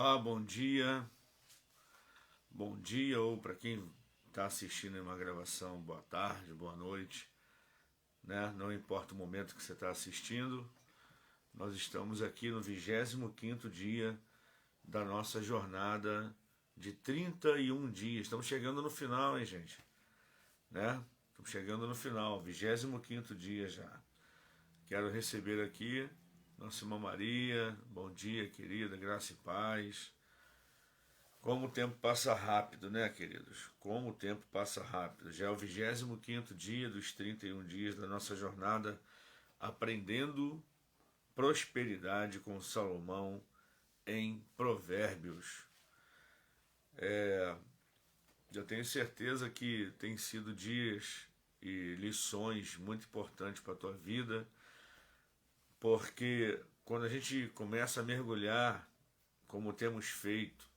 Olá, bom dia, ou para quem está assistindo uma gravação, boa tarde, boa noite, né? Não importa o momento que você está assistindo, nós estamos aqui no 25º dia da nossa jornada de 31 dias. Estamos chegando no final, hein, gente? Né? Estamos chegando no final, 25º dia já. Quero receber aqui nossa irmã Maria. Bom dia, querida, graça e paz. Como o tempo passa rápido, né, queridos? Como o tempo passa rápido. Já é o 25º dia dos 31 dias da nossa jornada aprendendo prosperidade com Salomão em Provérbios. Eu tenho certeza que tem sido dias e lições muito importantes para a tua vida, porque quando a gente começa a mergulhar, como temos feito,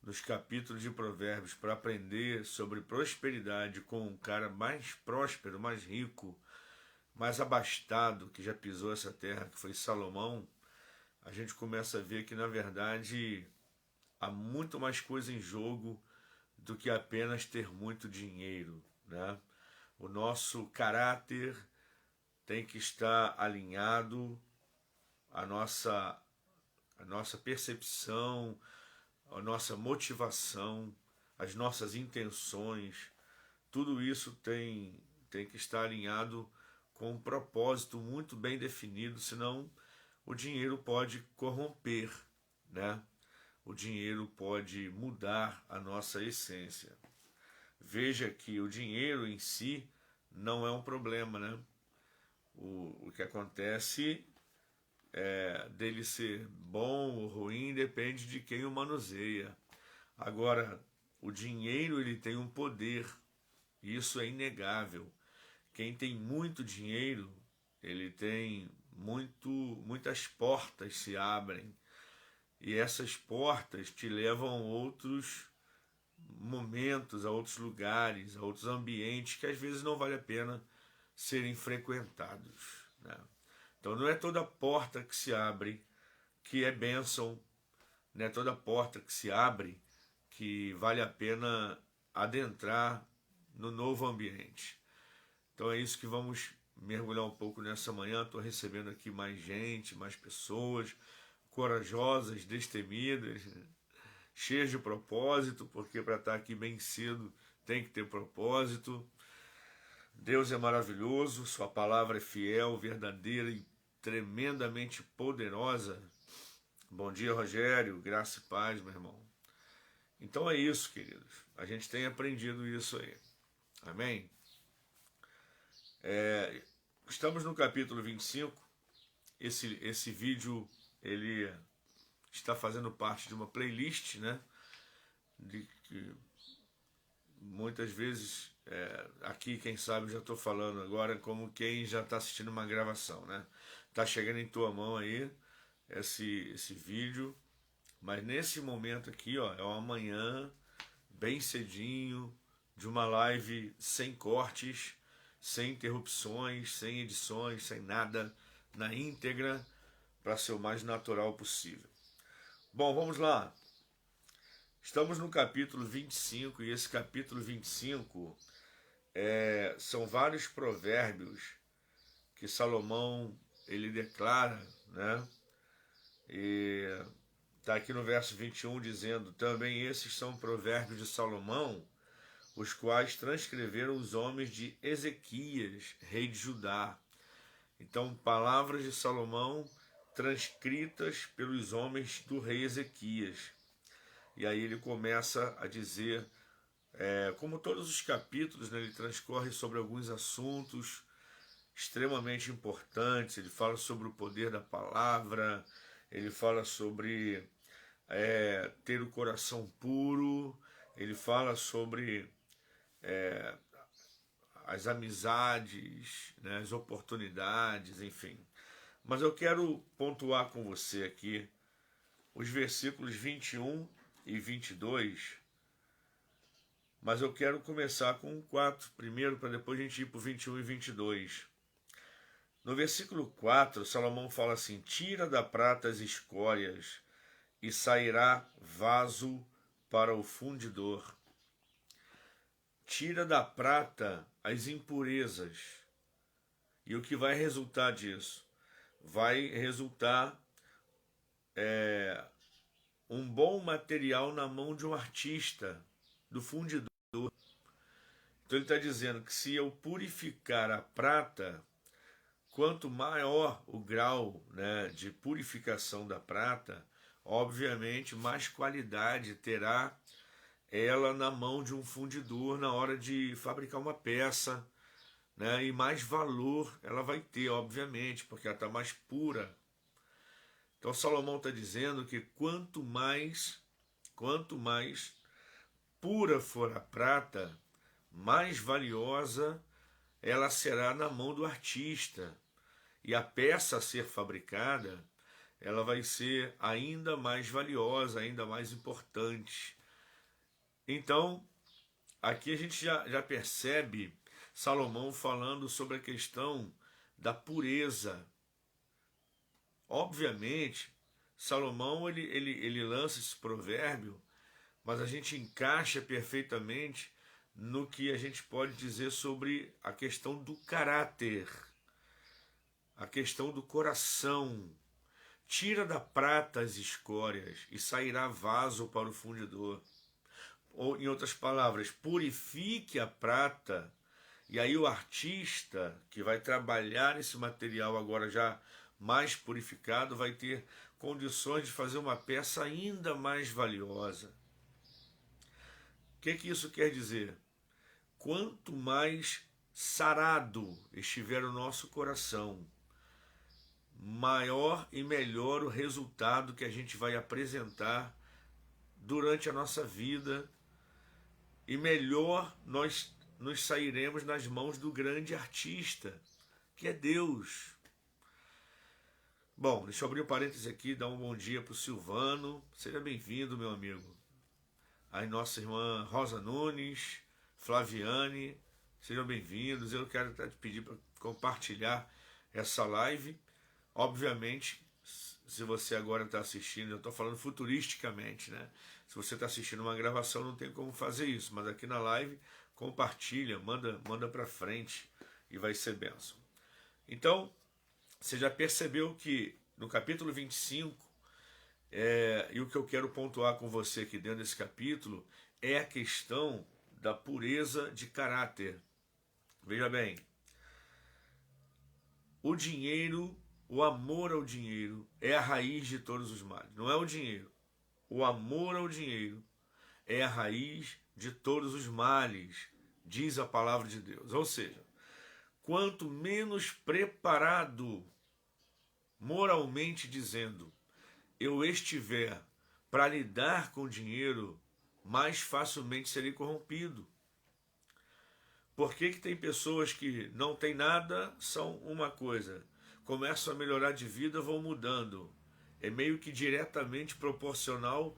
nos capítulos de Provérbios para aprender sobre prosperidade com um cara mais próspero, mais rico, mais abastado que já pisou essa terra, que foi Salomão, a gente começa a ver que, na verdade, há muito mais coisa em jogo do que apenas ter muito dinheiro, né? O nosso caráter tem que estar alinhado à nossa percepção, a nossa motivação, as nossas intenções, tudo isso tem que estar alinhado com um propósito muito bem definido, senão o dinheiro pode corromper, né? O dinheiro pode mudar a nossa essência. Veja que o dinheiro em si não é um problema, né? O que acontece dele ser bom ou ruim depende de quem o manuseia. Agora, o dinheiro ele tem um poder, e isso é inegável. Quem tem muito dinheiro, ele tem muitas portas se abrem, e essas portas te levam a outros momentos, a outros lugares, a outros ambientes que às vezes não vale a pena serem frequentados, né? Então não é toda porta que se abre que é bênção, não é toda porta que se abre que vale a pena adentrar no novo ambiente. Então é isso que vamos mergulhar um pouco nessa manhã. Estou recebendo aqui mais gente, mais pessoas corajosas, destemidas, cheias de propósito, porque para estar aqui bem cedo tem que ter propósito. Deus é maravilhoso, sua palavra é fiel, verdadeira e tremendamente poderosa. Bom dia, Rogério, graça e paz, meu irmão. Então é isso, queridos. A gente tem aprendido isso aí. Amém? Estamos no capítulo 25. Esse vídeo, ele está fazendo parte de uma playlist, né? De que muitas vezes, aqui, quem sabe, já estou falando agora como quem já está assistindo uma gravação, né? Está chegando em tua mão aí esse vídeo, mas nesse momento aqui, ó, é uma manhã bem cedinho, de uma live sem cortes, sem interrupções, sem edições, sem nada, na íntegra, para ser o mais natural possível. Bom, vamos lá. Estamos no capítulo 25, e esse capítulo 25 são vários provérbios que Salomão ele declara, né? E está aqui no verso 21 dizendo: também esses são provérbios de Salomão, os quais transcreveram os homens de Ezequias, rei de Judá. Então, palavras de Salomão transcritas pelos homens do rei Ezequias. E aí ele começa a dizer, como todos os capítulos, né, ele transcorre sobre alguns assuntos extremamente importantes. Ele fala sobre o poder da palavra, ele fala sobre ter o coração puro, ele fala sobre as amizades, né, as oportunidades, enfim. Mas eu quero pontuar com você aqui os versículos 21 e 22, mas eu quero começar com o 4 primeiro, para depois a gente ir para o 21 e 22. No versículo 4, Salomão fala assim: tira da prata as escórias e sairá vaso para o fundidor. Tira da prata as impurezas. E o que vai resultar disso? Vai resultar um bom material na mão de um artista, do fundidor. Então ele está dizendo que se eu purificar a prata, quanto maior o grau, né, de purificação da prata, obviamente mais qualidade terá ela na mão de um fundidor na hora de fabricar uma peça, né, e mais valor ela vai ter, obviamente, porque ela está mais pura. Então Salomão está dizendo que quanto mais pura for a prata, mais valiosa ela será na mão do artista. E a peça a ser fabricada, ela vai ser ainda mais valiosa, ainda mais importante. Então, aqui a gente já percebe Salomão falando sobre a questão da pureza. Obviamente, Salomão ele lança esse provérbio, mas a gente encaixa perfeitamente no que a gente pode dizer sobre a questão do caráter, a questão do coração. Tira da prata as escórias e sairá vaso para o fundidor. Ou, em outras palavras, purifique a prata, e aí o artista que vai trabalhar esse material agora já mais purificado vai ter condições de fazer uma peça ainda mais valiosa. O que isso quer dizer? Quanto mais sarado estiver o nosso coração, maior e melhor o resultado que a gente vai apresentar durante a nossa vida, e melhor nós nos sairemos nas mãos do grande artista, que é Deus. Bom, deixa eu abrir um parênteses aqui, dar um bom dia para o Silvano. Seja bem-vindo, meu amigo. Aí nossa irmã Rosa Nunes, Flaviane, sejam bem-vindos. Eu quero te pedir para compartilhar essa live. Obviamente, se você agora está assistindo, eu estou falando futuristicamente, né? Se você está assistindo uma gravação, não tem como fazer isso, mas aqui na live, compartilha, manda para frente e vai ser bênção. Então, você já percebeu que no capítulo 25, e o que eu quero pontuar com você aqui dentro desse capítulo, é a questão da pureza de caráter. Veja bem, o dinheiro, o amor ao dinheiro é a raiz de todos os males. Não é o dinheiro. O amor ao dinheiro é a raiz de todos os males, diz a palavra de Deus. Ou seja, quanto menos preparado, moralmente dizendo, eu estiver para lidar com o dinheiro, mais facilmente serei corrompido. Por que tem pessoas que não têm nada, são uma coisa, começam a melhorar de vida, vão mudando. É meio que diretamente proporcional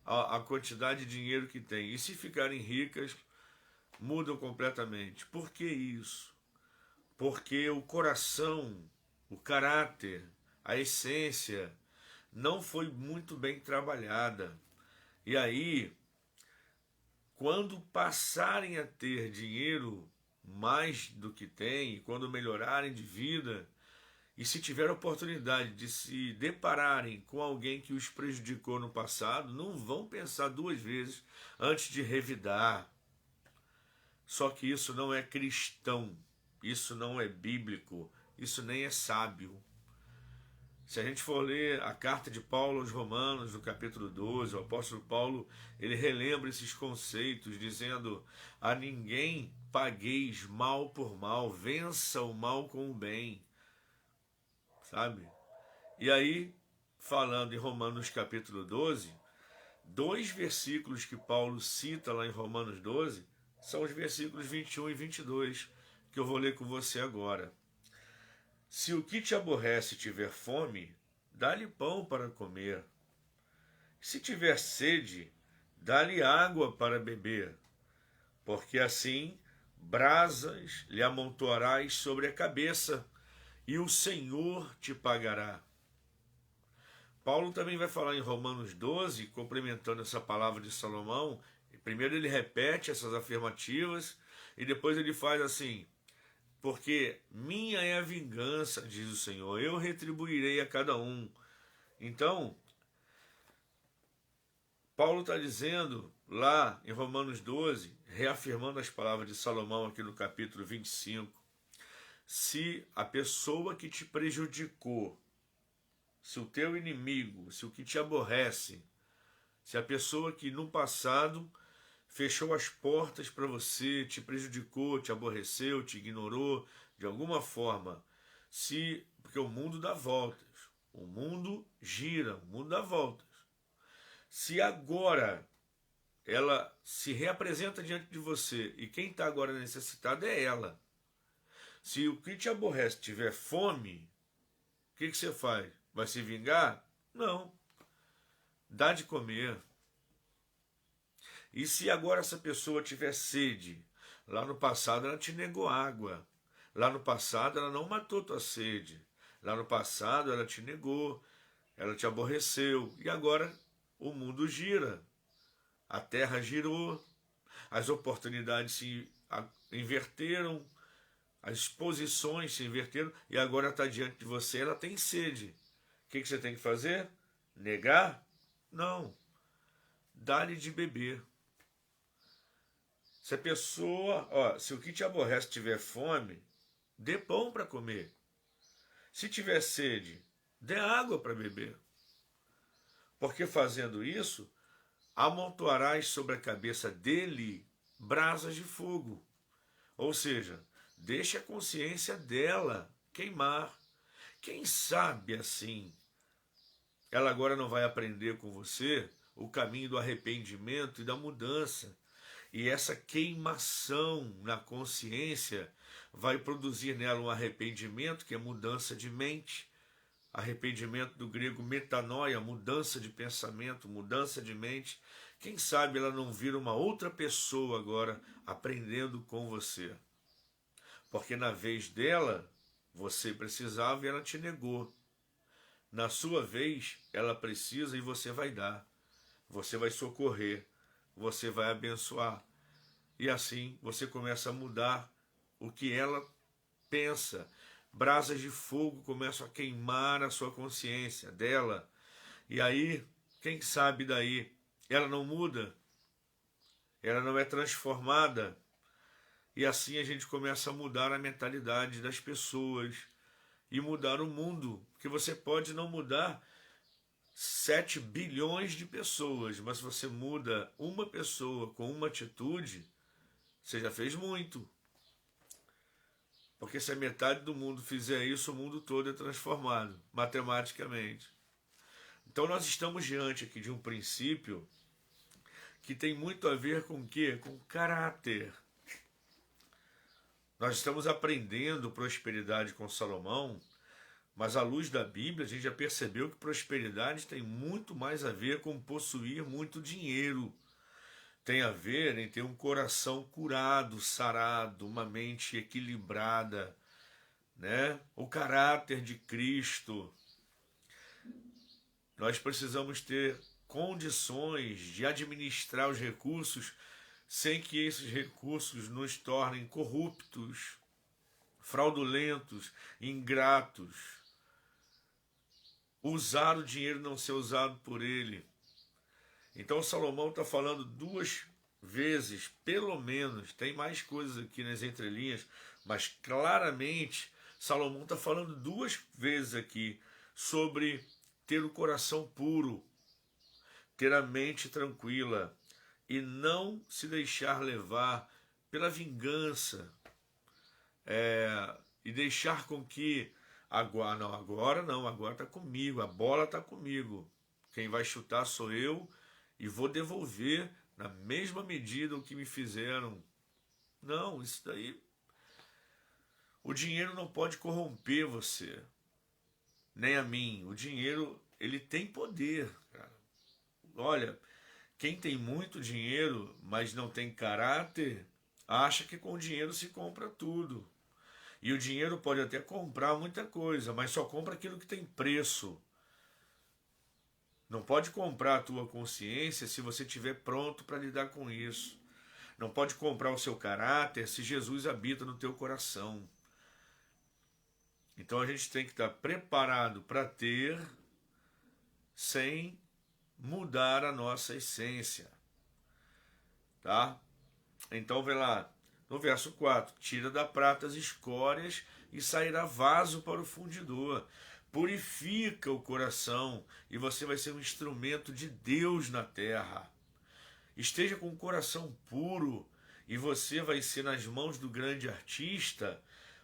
à quantidade de dinheiro que tem. E se ficarem ricas, mudam completamente. Por que isso? Porque o coração, o caráter, a essência não foi muito bem trabalhada. E aí, quando passarem a ter dinheiro mais do que têm, quando melhorarem de vida, e se tiver a oportunidade de se depararem com alguém que os prejudicou no passado, não vão pensar duas vezes antes de revidar. Só que isso não é cristão, isso não é bíblico, isso nem é sábio. Se a gente for ler a carta de Paulo aos Romanos, no capítulo 12, o apóstolo Paulo, ele relembra esses conceitos, dizendo: a ninguém pagueis mal por mal, vença o mal com o bem. Sabe? E aí, falando em Romanos capítulo 12, dois versículos que Paulo cita lá em Romanos 12, são os versículos 21 e 22, que eu vou ler com você agora. Se o que te aborrece tiver fome, dá-lhe pão para comer. Se tiver sede, dá-lhe água para beber, porque assim brasas lhe amontoarás sobre a cabeça, e o Senhor te pagará. Paulo também vai falar em Romanos 12, complementando essa palavra de Salomão. Primeiro ele repete essas afirmativas e depois ele faz assim: porque minha é a vingança, diz o Senhor, eu retribuirei a cada um. Então, Paulo está dizendo lá em Romanos 12, reafirmando as palavras de Salomão aqui no capítulo 25, se a pessoa que te prejudicou, se o teu inimigo, se o que te aborrece, se a pessoa que no passado fechou as portas para você, te prejudicou, te aborreceu, te ignorou de alguma forma, porque o mundo dá voltas, o mundo gira, o mundo dá voltas. Se agora ela se reapresenta diante de você e quem está agora necessitado é ela. Se o que te aborrece tiver fome, o que você faz? Vai se vingar? Não. Dá de comer. E se agora essa pessoa tiver sede? Lá no passado ela te negou água. Lá no passado ela não matou tua sede. Lá no passado ela te negou, ela te aborreceu. E agora o mundo gira. A terra girou. As oportunidades se inverteram. As posições se inverteram. E agora está diante de você, ela tem sede. O que você tem que fazer? Negar? Não. Dá-lhe de beber. Se a pessoa, se o que te aborrece tiver fome, dê pão para comer. Se tiver sede, dê água para beber. Porque fazendo isso, amontoarás sobre a cabeça dele brasas de fogo. Ou seja, deixe a consciência dela queimar. Quem sabe assim, ela agora não vai aprender com você o caminho do arrependimento e da mudança. E essa queimação na consciência vai produzir nela um arrependimento, que é mudança de mente. Arrependimento do grego metanoia, mudança de pensamento, mudança de mente. Quem sabe ela não vira uma outra pessoa agora aprendendo com você. Porque na vez dela, você precisava e ela te negou. Na sua vez, ela precisa e você vai dar. Você vai socorrer. Você vai abençoar. E assim você começa a mudar o que ela pensa. Brasas de fogo começam a queimar a sua consciência dela. E aí, quem sabe daí, ela não muda, ela não é transformada. E assim a gente começa a mudar a mentalidade das pessoas e mudar o mundo. Porque você pode não mudar 7 bilhões de pessoas, mas se você muda uma pessoa com uma atitude, você já fez muito. Porque se a metade do mundo fizer isso, o mundo todo é transformado, matematicamente. Então nós estamos diante aqui de um princípio que tem muito a ver com o quê? Com caráter. Nós estamos aprendendo prosperidade com Salomão, mas à luz da Bíblia a gente já percebeu que prosperidade tem muito mais a ver com possuir muito dinheiro. Tem a ver em ter um coração curado, sarado, uma mente equilibrada, né? O caráter de Cristo. Nós precisamos ter condições de administrar os recursos sem que esses recursos nos tornem corruptos, fraudulentos, ingratos. Usar o dinheiro não ser usado por ele. Então Salomão está falando 2 vezes, pelo menos, tem mais coisas aqui nas entrelinhas, mas claramente Salomão está falando 2 vezes aqui sobre ter o coração puro, ter a mente tranquila e não se deixar levar pela vingança e deixar com que agora está comigo, a bola está comigo, quem vai chutar sou eu e vou devolver na mesma medida o que me fizeram. Não, isso daí, o dinheiro não pode corromper você, nem a mim. O dinheiro, ele tem poder, cara. Olha, quem tem muito dinheiro, mas não tem caráter, acha que com dinheiro se compra tudo. E o dinheiro pode até comprar muita coisa, mas só compra aquilo que tem preço. Não pode comprar a tua consciência se você estiver pronto para lidar com isso. Não pode comprar o seu caráter se Jesus habita no teu coração. Então a gente tem que estar preparado para ter, sem mudar a nossa essência. Tá? Então vê lá, no verso 4, tira da prata as escórias e sairá vaso para o fundidor. Purifica o coração e você vai ser um instrumento de Deus na terra. Esteja com o coração puro e você vai ser, nas mãos do grande artista,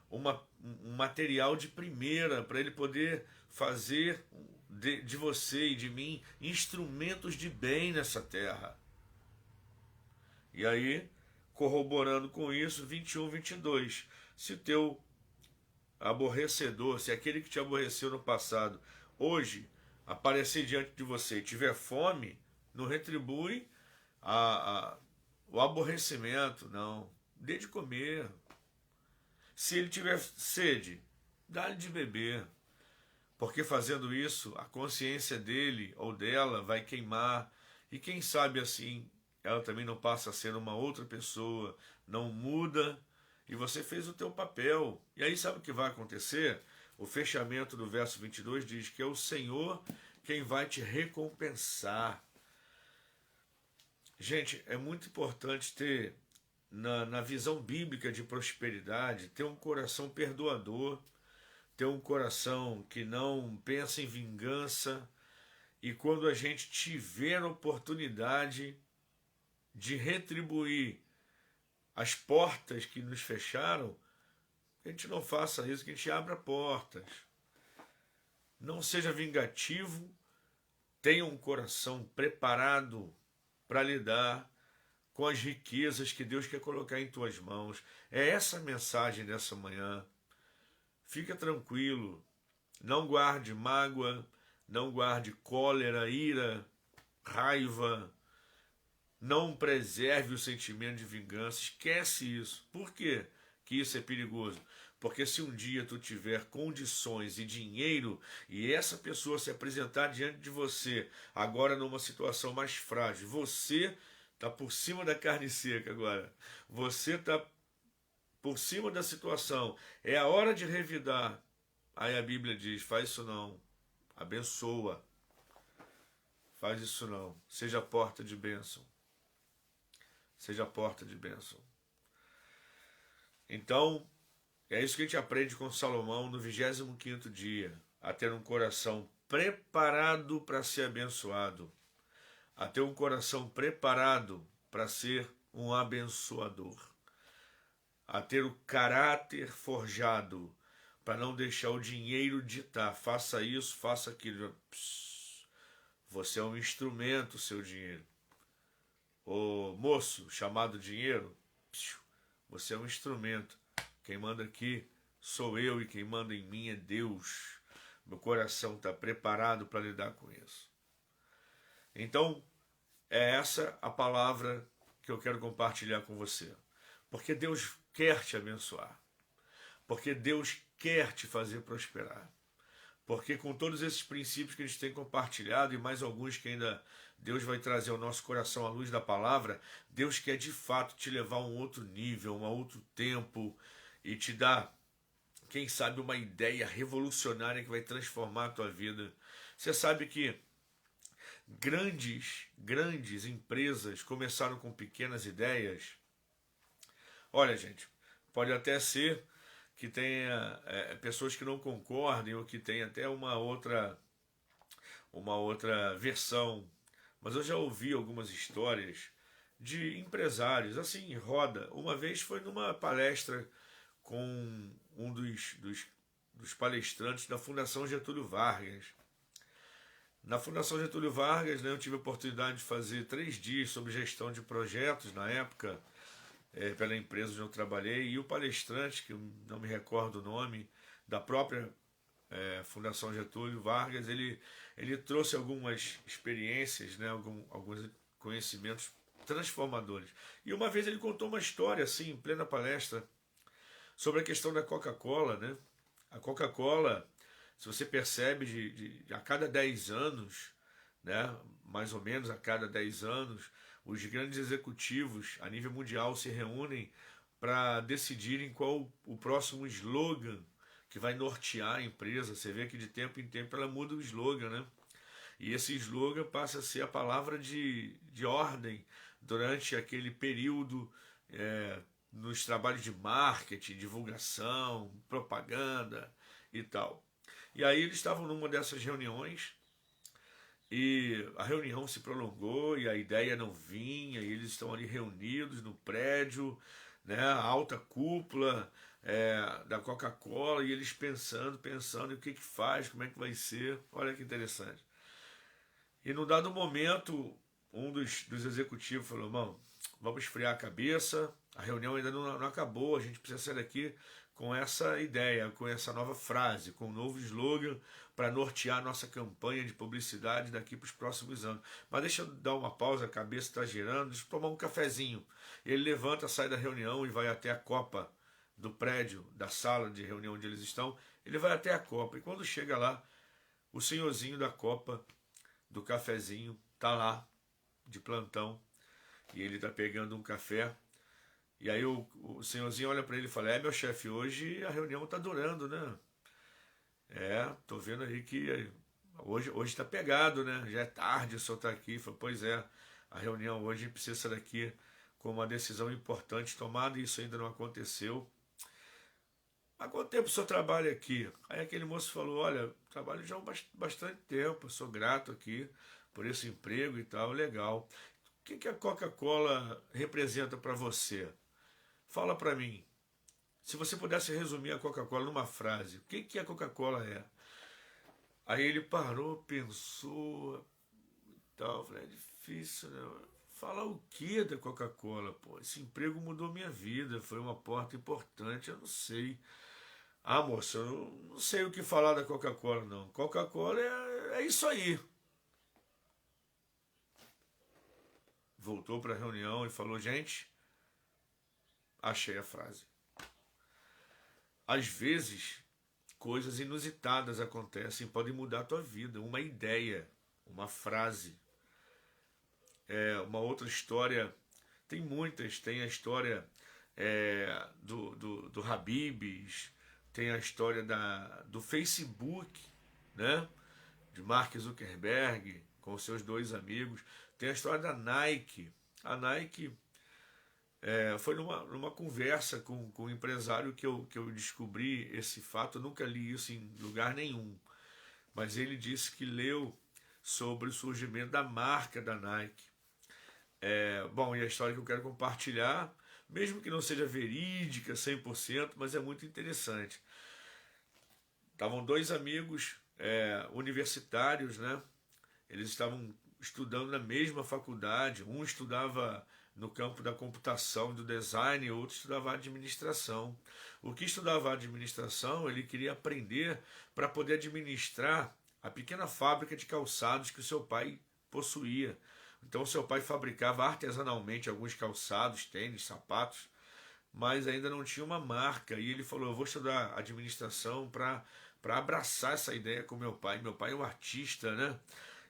um material de primeira para ele poder fazer de você e de mim instrumentos de bem nessa terra. E aí, corroborando com isso, 21, 22. Se teu aborrecedor, se aquele que te aborreceu no passado, hoje aparecer diante de você e tiver fome, não retribui o aborrecimento, não. Dê de comer. Se ele tiver sede, dá-lhe de beber. Porque fazendo isso, a consciência dele ou dela vai queimar. E quem sabe assim, ela também não passa a ser uma outra pessoa, não muda, e você fez o teu papel. E aí sabe o que vai acontecer? O fechamento do verso 22 diz que é o Senhor quem vai te recompensar. Gente, é muito importante ter, na visão bíblica de prosperidade, ter um coração perdoador, ter um coração que não pensa em vingança, e quando a gente tiver a oportunidade de retribuir as portas que nos fecharam, que a gente não faça isso, que a gente abra portas. Não seja vingativo, tenha um coração preparado para lidar com as riquezas que Deus quer colocar em tuas mãos. É essa a mensagem dessa manhã. Fica tranquilo, não guarde mágoa, não guarde cólera, ira, raiva, não preserve o sentimento de vingança, esquece isso. Por quê que isso é perigoso? Porque se um dia tu tiver condições e dinheiro e essa pessoa se apresentar diante de você, agora numa situação mais frágil, você está por cima da carne seca agora, você está por cima da situação, é a hora de revidar. Aí a Bíblia diz, faz isso não, abençoa, faz isso não, seja porta de bênção. Seja porta de bênção. Então, é isso que a gente aprende com Salomão no 25º dia, a ter um coração preparado para ser abençoado, a ter um coração preparado para ser um abençoador, a ter o caráter forjado para não deixar o dinheiro ditar, faça isso, faça aquilo. Você é um instrumento, seu dinheiro. O moço chamado dinheiro, você é um instrumento. Quem manda aqui sou eu e quem manda em mim é Deus. Meu coração está preparado para lidar com isso. Então, é essa a palavra que eu quero compartilhar com você. Porque Deus quer te abençoar. Porque Deus quer te fazer prosperar. Porque com todos esses princípios que a gente tem compartilhado e mais alguns que ainda Deus vai trazer ao nosso coração à luz da palavra, Deus quer de fato te levar a um outro nível, a um outro tempo e te dar, quem sabe, uma ideia revolucionária que vai transformar a tua vida. Você sabe que grandes empresas começaram com pequenas ideias. Olha, gente, pode até ser que tenha pessoas que não concordem ou que tenha até uma outra versão, mas eu já ouvi algumas histórias de empresários, assim, em roda. Uma vez foi numa palestra com um dos palestrantes da Fundação Getúlio Vargas. Na Fundação Getúlio Vargas, né, eu tive a oportunidade de fazer 3 dias sobre gestão de projetos na época, pela empresa onde eu trabalhei, e o palestrante, que eu não me recordo o nome, da própria Fundação Getúlio Vargas, ele trouxe algumas experiências, né, alguns conhecimentos transformadores. E uma vez ele contou uma história, assim, em plena palestra, sobre a questão da Coca-Cola, né? A Coca-Cola, se você percebe, a cada 10 anos, né? Mais ou menos a cada 10 anos, os grandes executivos a nível mundial se reúnem para decidirem qual o próximo slogan que vai nortear a empresa. Você vê que de tempo em tempo ela muda o slogan, né? E esse slogan passa a ser a palavra de ordem durante aquele período, nos trabalhos de marketing, divulgação, propaganda e tal. E aí eles estavam numa dessas reuniões e a reunião se prolongou e a ideia não vinha, e eles estão ali reunidos no prédio, né, a alta cúpula da Coca-Cola, e eles pensando, o que que faz, como é que vai ser. Olha que interessante. E num dado momento, um dos executivos falou: irmão, vamos esfriar a cabeça, a reunião ainda não acabou, a gente precisa sair daqui com essa ideia, com essa nova frase, com um novo slogan para nortear a nossa campanha de publicidade daqui para os próximos anos. Mas deixa eu dar uma pausa, a cabeça está girando, deixa eu tomar um cafezinho. Ele levanta, sai da reunião e vai até a copa do prédio, da sala de reunião onde eles estão. Ele vai até a copa, e quando chega lá, o senhorzinho da copa, do cafezinho, tá lá de plantão, e ele tá pegando um café. E aí o senhorzinho olha para ele e fala: meu chefe, hoje a reunião tá durando, né? Tô vendo aí que hoje tá pegado, né? Já é tarde, o senhor tá aqui. Fala: pois é, a reunião hoje precisa ser daqui com uma decisão importante tomada, e isso ainda não aconteceu. Há quanto tempo o senhor trabalha aqui? Aí aquele moço falou: olha, trabalho já há bastante tempo, sou grato aqui por esse emprego e tal, legal. O que a Coca-Cola representa para você? Fala para mim. Se você pudesse resumir a Coca-Cola numa frase, o que a Coca-Cola é? Aí ele parou, pensou e tal. Falei: é difícil, né? Falar o que da Coca-Cola? Pô, esse emprego mudou minha vida, foi uma porta importante, eu não sei. Ah, moça, eu não sei o que falar da Coca-Cola, não. Coca-Cola é isso aí. Voltou para a reunião e falou: gente, achei a frase. Às vezes, coisas inusitadas acontecem e podem mudar a tua vida. Uma ideia, uma frase. Uma outra história, tem muitas. Tem a história do Habib's, tem a história do Facebook, né? De Mark Zuckerberg com seus dois amigos. Tem a história da Nike. A Nike foi numa conversa com um empresário que eu descobri esse fato. Eu nunca li isso em lugar nenhum, mas ele disse que leu sobre o surgimento da marca da Nike. Bom, e a história que eu quero compartilhar, mesmo que não seja verídica 100%, mas é muito interessante. Estavam dois amigos universitários, né? Eles estavam estudando na mesma faculdade. Um estudava no campo da computação e do design, e outro estudava administração. O que estudava administração, ele queria aprender para poder administrar a pequena fábrica de calçados que o seu pai possuía. Então, seu pai fabricava artesanalmente alguns calçados, tênis, sapatos, mas ainda não tinha uma marca. E ele falou: eu vou estudar administração para abraçar essa ideia com meu pai. Meu pai é um artista, né?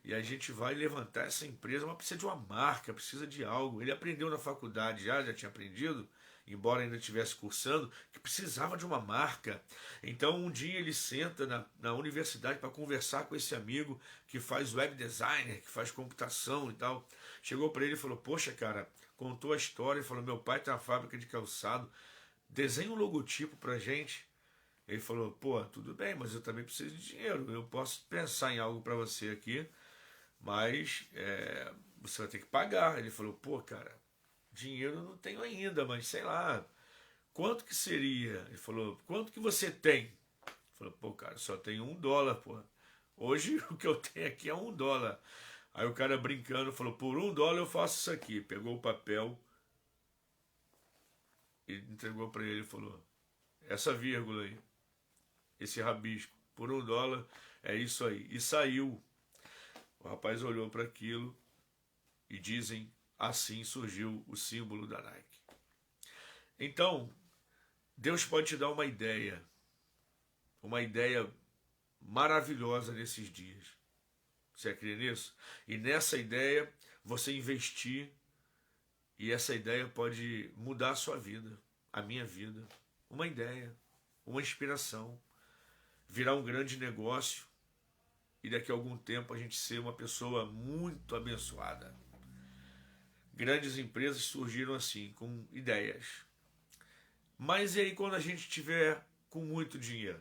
E a gente vai levantar essa empresa, mas precisa de uma marca, precisa de algo. Ele aprendeu na faculdade, já tinha aprendido, embora ainda estivesse cursando, que precisava de uma marca. Então um dia ele senta na universidade para conversar com esse amigo que faz web designer, que faz computação e tal. Chegou para ele e falou: poxa, cara, contou a história e falou: meu pai tem uma fábrica de calçado, desenha um logotipo pra gente. Ele falou: pô, tudo bem, mas eu também preciso de dinheiro. Eu posso pensar em algo para você aqui, mas você vai ter que pagar. Ele falou: pô, cara, dinheiro eu não tenho ainda, mas sei lá, quanto que seria? Ele falou: quanto que você tem? Ele falou: pô, cara, só tenho $1, pô. Hoje o que eu tenho aqui é $1. Aí o cara brincando falou: por $1 eu faço isso aqui. Pegou o papel e entregou para ele e falou: essa vírgula aí, esse rabisco, por $1 é isso aí. E saiu. O rapaz olhou para aquilo e dizem: assim surgiu o símbolo da Nike. Então, Deus pode te dar uma ideia maravilhosa nesses dias. Você crê nisso? E nessa ideia, você investir, e essa ideia pode mudar a sua vida, a minha vida. Uma ideia, uma inspiração, virar um grande negócio e daqui a algum tempo a gente ser uma pessoa muito abençoada. Grandes empresas surgiram assim, com ideias. Mas e aí quando a gente tiver com muito dinheiro?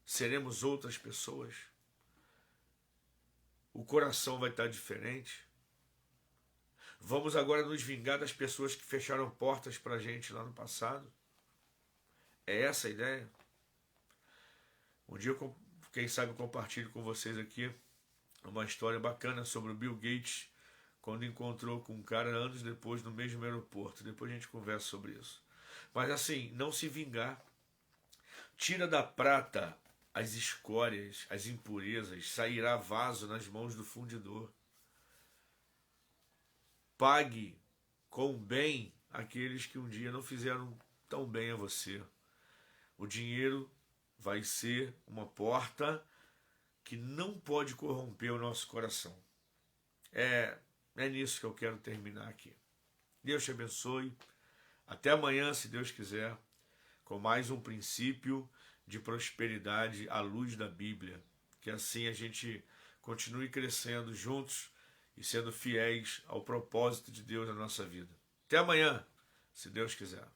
Seremos outras pessoas? O coração vai estar diferente? Vamos agora nos vingar das pessoas que fecharam portas para a gente lá no passado? É essa a ideia? Um dia, quem sabe, eu compartilho com vocês aqui uma história bacana sobre o Bill Gates, quando encontrou com um cara anos depois no mesmo aeroporto. Depois a gente conversa sobre isso. Mas assim, não se vingar. Tira da prata as escórias, as impurezas, sairá vaso nas mãos do fundidor. Pague com bem aqueles que um dia não fizeram tão bem a você. O dinheiro vai ser uma porta que não pode corromper o nosso coração. É nisso que eu quero terminar aqui. Deus te abençoe. Até amanhã, se Deus quiser, com mais um princípio de prosperidade à luz da Bíblia. Que assim a gente continue crescendo juntos e sendo fiéis ao propósito de Deus na nossa vida. Até amanhã, se Deus quiser.